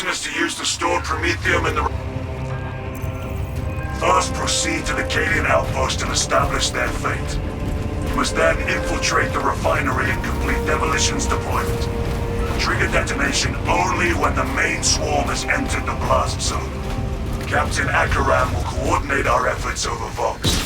mission is to use the stored promethium in the... First, proceed to the Cadian outpost and establish their fate. You must then infiltrate the refinery and complete demolition's deployment. Trigger detonation only when the main swarm has entered the blast zone. Captain Akaram will coordinate our efforts over Vox.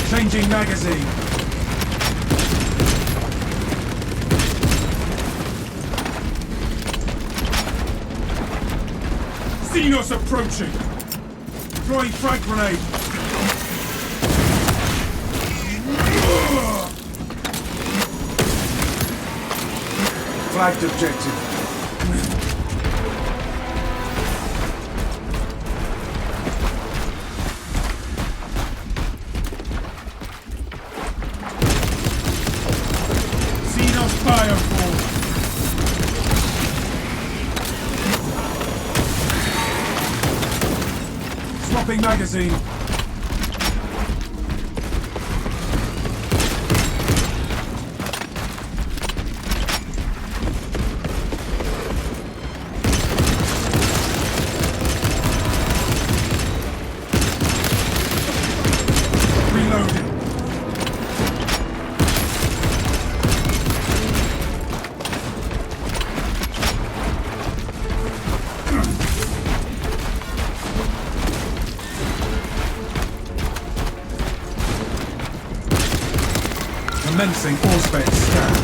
Changing magazine. Xenos approaching. Throwing frag grenade. Flagged objective. Xenos fireball. Swapping magazine. Reloading. Commencing Auspex scan.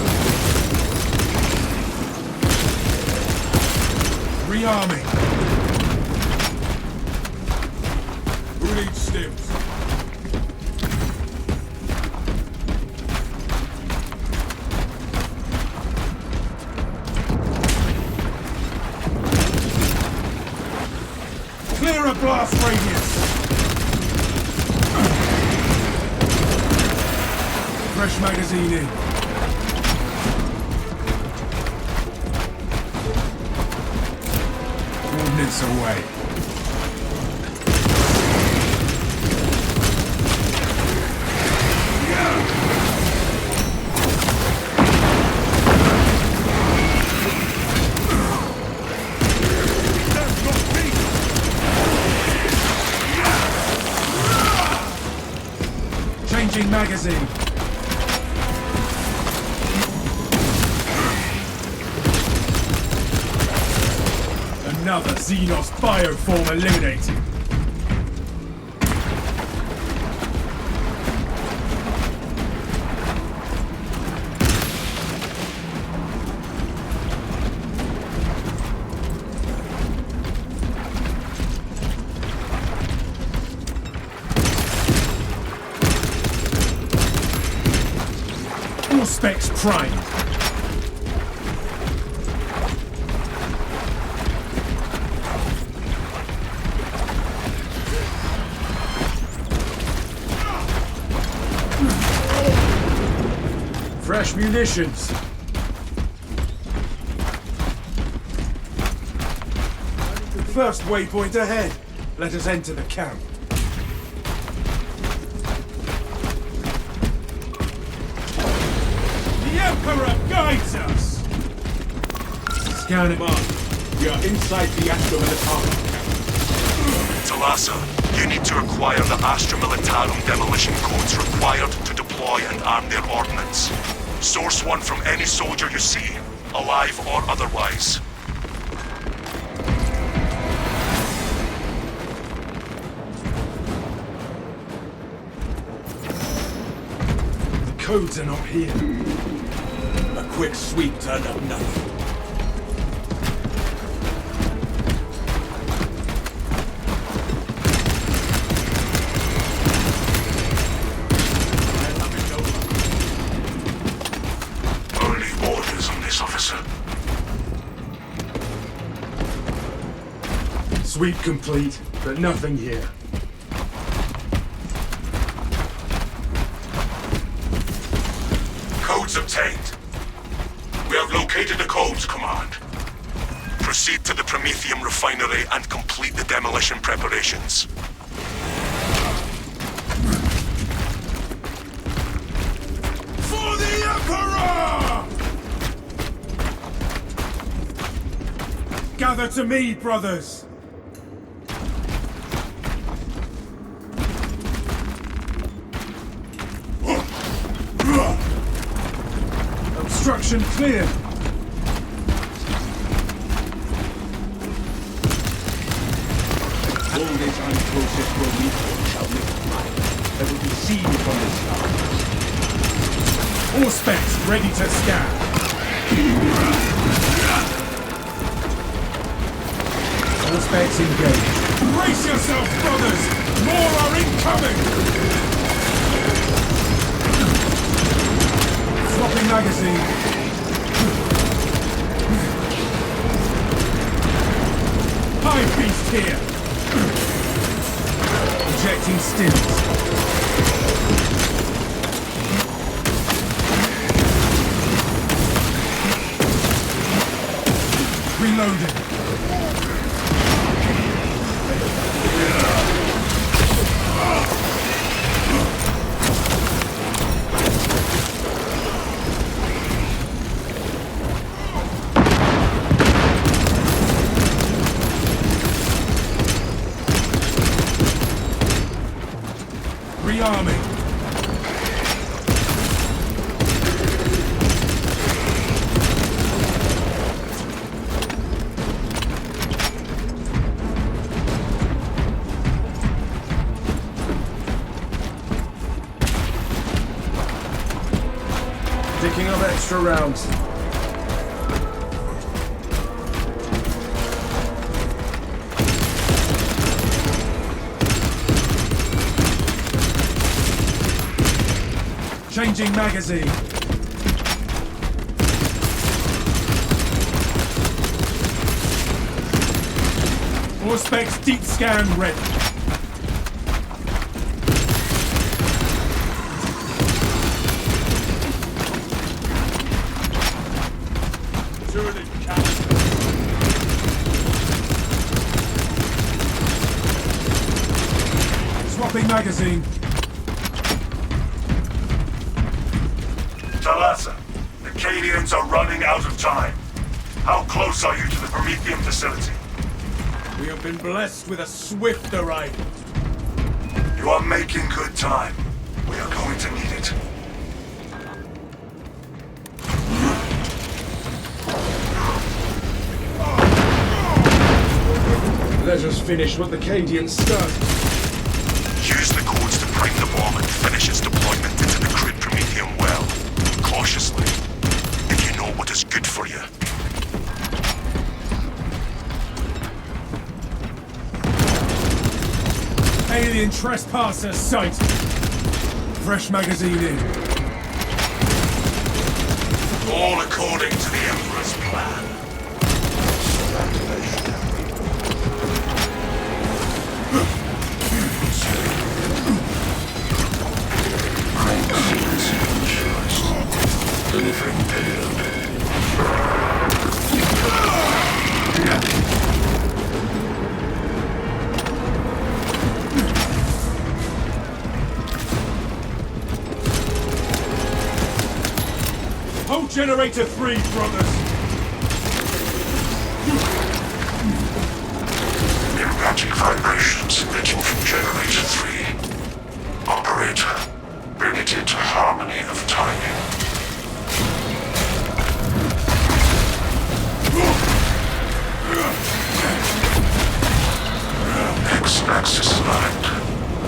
Rearming. Who needs stims? Clear a blast radius. Fresh magazine in. Coordinates away. Changing magazine. Another Xenos bioform eliminated. All specs primed. Fresh munitions. First waypoint ahead. Let us enter the camp. The Emperor guides us! Scan it. We are inside the Astra Militarum. Talassa, you need to acquire the Astra Militarum demolition codes required to deploy and arm their ordnance. Source one from any soldier you see, alive or otherwise. The codes are not here. A quick sweep turned up nothing. Sweep complete, but nothing here. Codes obtained. We have located the codes, Command. Proceed to the Promethium refinery and complete the demolition preparations. Gather to me, brothers! Obstruction clear! All this unprocessed Prometheus shall make mine. That will be seen from the stars. All specs ready to scan. All specs engaged. Brace yourself, brothers! More are incoming! Swapping magazine. Hive beast here! Ejecting stills. Reloading. Rearming. Picking up extra rounds. Changing magazine. All specs deep scan ready. Swapping magazine. Talassa, the Cadians are running out of time. How close are you to the Prometheum facility? We have been blessed with a swift arrival. You are making good time. We are going to need it. Let us finish what the Cadians started. Use the codes to bring the bomb and finish its deployment into the crude Prometheum well. Cautiously, if you know what is good for you. Alien trespasser sighted. Fresh magazine in. All according to the Emperor's plan. Hold generator 3, brothers! Erratic vibrations emitting from generator 3. Operator, bring it into harmony of timing. X-axis aligned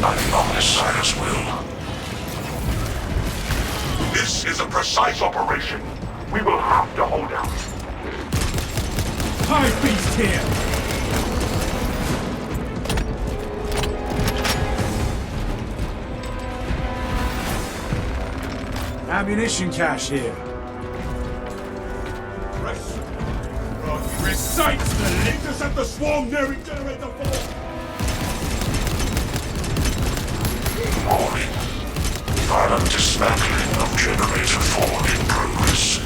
by the Omnissiah's will. This is a precise operation. We will have to hold out. Hive beast here! Ammunition cache here. Recite the intercept the swarm nearing generator 4! Warning. Violent dismantling of generator 4 in progress.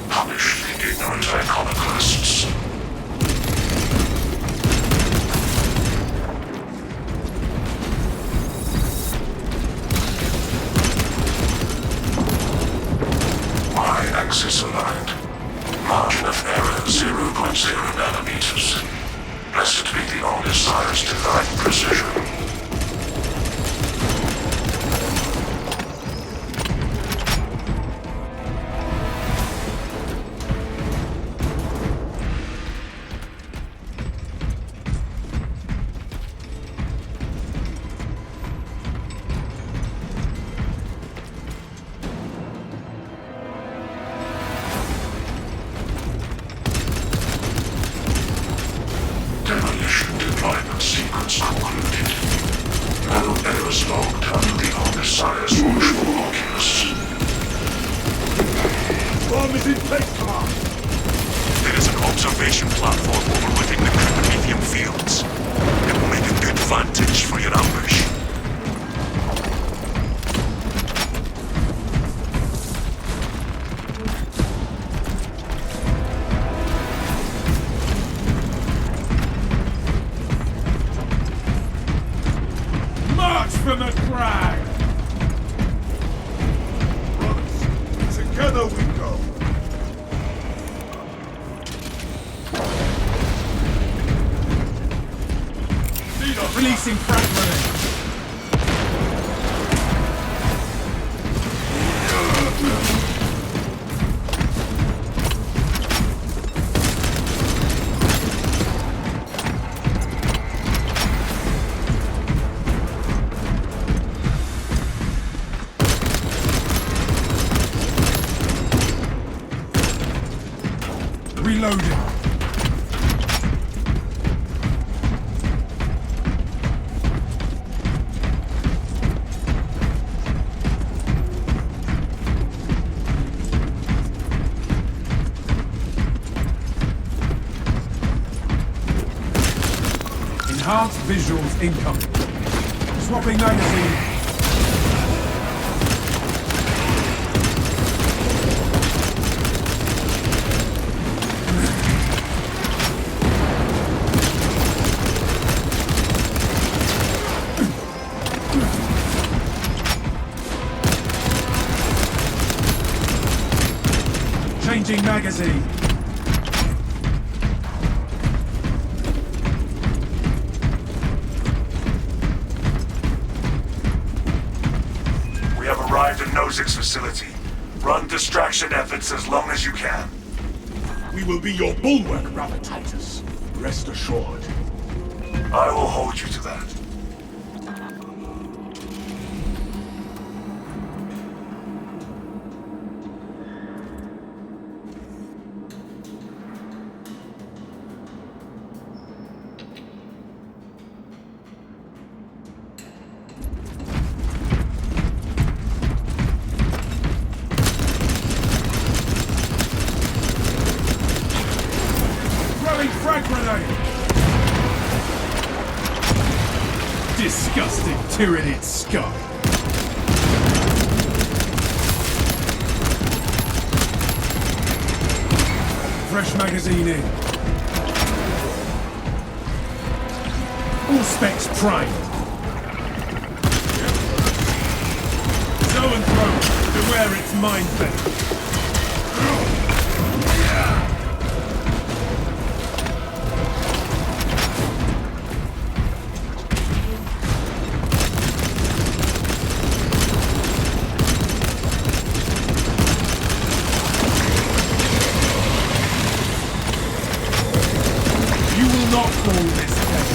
Punish the ignorant iconoclasts. Y-axis aligned. Margin of error 0.0 nanometers. almost divine precision. Demolition deployment sequence concluded. Now errors logged under the Omnissiah's watchful oculus. Bomb is in place, Command! There is an observation platform overlooking the Cryptomedium fields. It will make a good vantage for your ambush. March from the crag! Brothers, together we go! Lead us! Releasing frag grenade. Reloading. Enhanced visuals incoming. Swapping magazine. Changing magazine. We have arrived at Nozick's facility. Run distraction efforts as long as you can. We will be your bulwark, Brother Titus. Rest assured. I will hold you to that. Throwing frag grenade. Disgusting tyrannid scum. Fresh magazine in. All specs primed. Zoanthrope, beware its mind bend. You will not fall this day.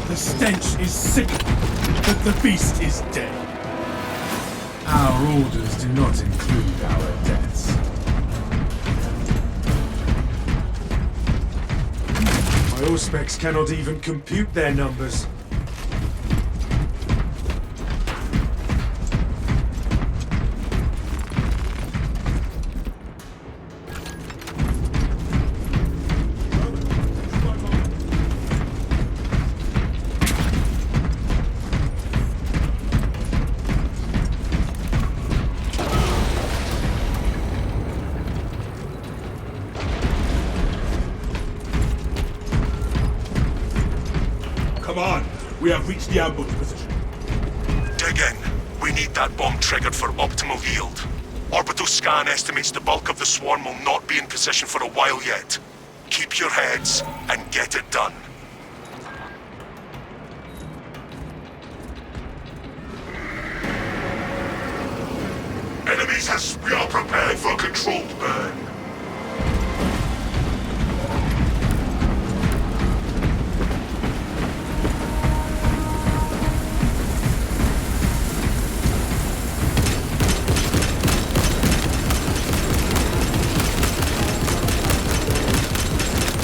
The stench is sick, but the beast is dead. Our orders do not include our deaths. My Auspex cannot even compute their numbers. Come on, we have reached the ambush position. Dig in. We need that bomb triggered for optimal yield. Orbital scan estimates the bulk of the swarm will not be in position for a while yet. Keep your heads and get it done. Jesus, we are prepared for a controlled burn.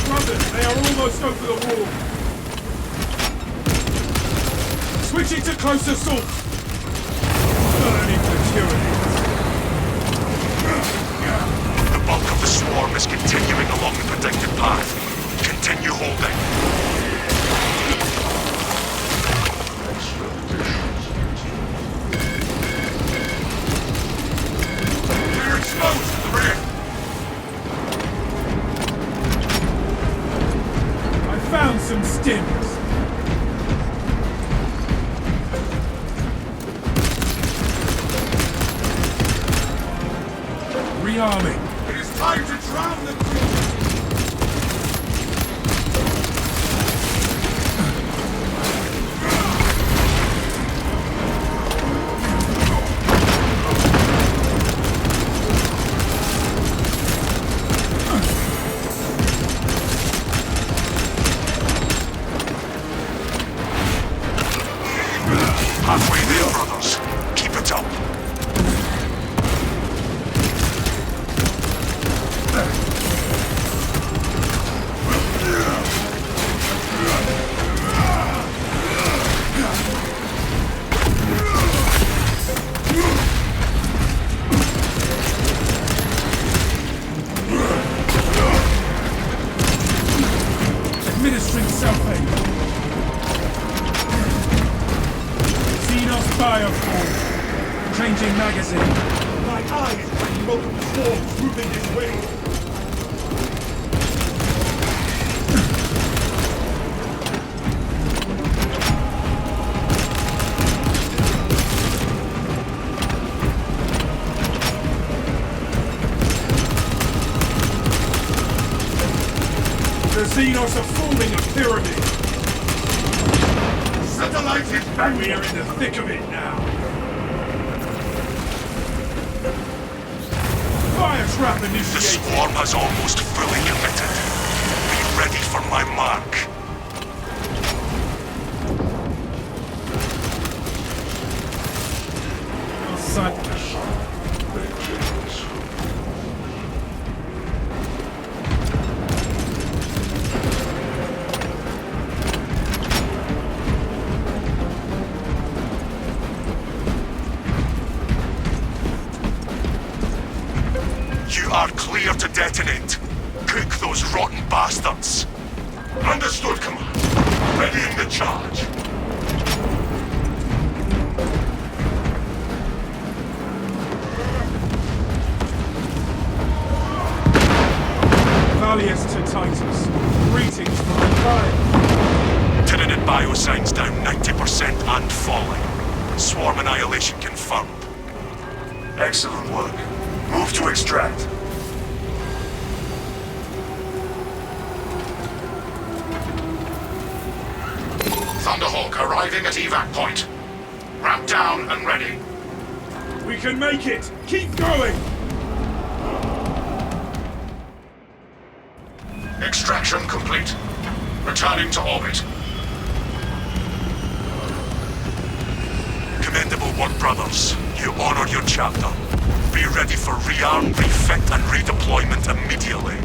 Brothers, they are almost over the wall. Switching to close assault. Burning material. The bulk of the swarm is continuing along the predicted path. Continue holding. We're exposed to the rear. I found some stims. Rearming. It is time to drown the creature. Halfway there, brothers. Keep it up. Administering self-aid. Xenos bioform. Changing magazine. My eye is tracking multiple swarms moving this way. The Xenos are forming a pyramid. Satellite is And we are in the thick of it now. Fire trap The initiated. swarm has almost fully committed. Be ready for my mark. You are clear to detonate. Cook those rotten bastards. Understood, Command. Readying the charge. Valius to Titus. Greetings from the Prime. Tyranid biosigns down 90% and falling. Swarm annihilation confirmed. Excellent work. Move to extract. Thunderhawk arriving at evac point. Ramp down and ready. We can make it. Keep going. Extraction complete. Returning to orbit. Commendable work, brothers. You honor your chapter. Be ready for rearm, refit, and redeployment immediately.